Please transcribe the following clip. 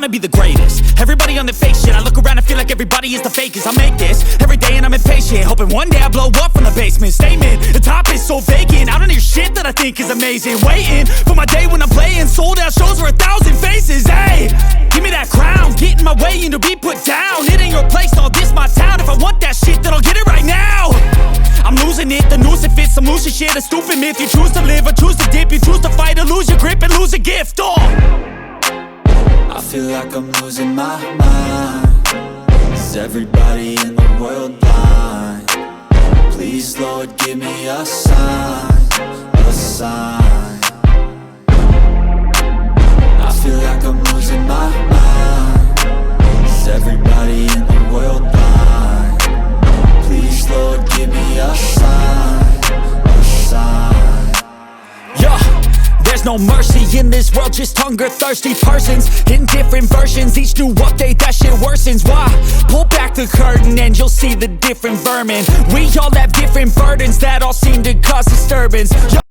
wanna be the greatest. Everybody on the fake shit, I look around and feel like everybody is the fakest. I make this every day and I'm impatient, hoping one day I blow up from the basement. Statement, the top is so vacant, I don't hear shit that I think is amazing. Waiting for my day when I'm playing sold out shows for 1,000 faces. Hey, give me that crown, get in my way and to be put down. It ain't your place, no, this my town. If I want that shit, then I'll get it right now. I'm losing it, the noose it fits, I'm losing shit, a stupid myth. You choose to live or choose to dip, you choose to fight or lose your grip and lose a gift. I feel like I'm losing my mind. Is everybody in the world blind? Please, Lord, give me a sign, a sign. I feel like I'm losing my mind. Is everybody in the world blind? Please, Lord, give me a sign, a sign. Yeah. There's no mercy in this world, just hunger-thirsty persons in different versions. Each new update, that shit worsens. Why? Pull back the curtain and you'll see the different vermin. We all have different burdens that all seem to cause disturbance.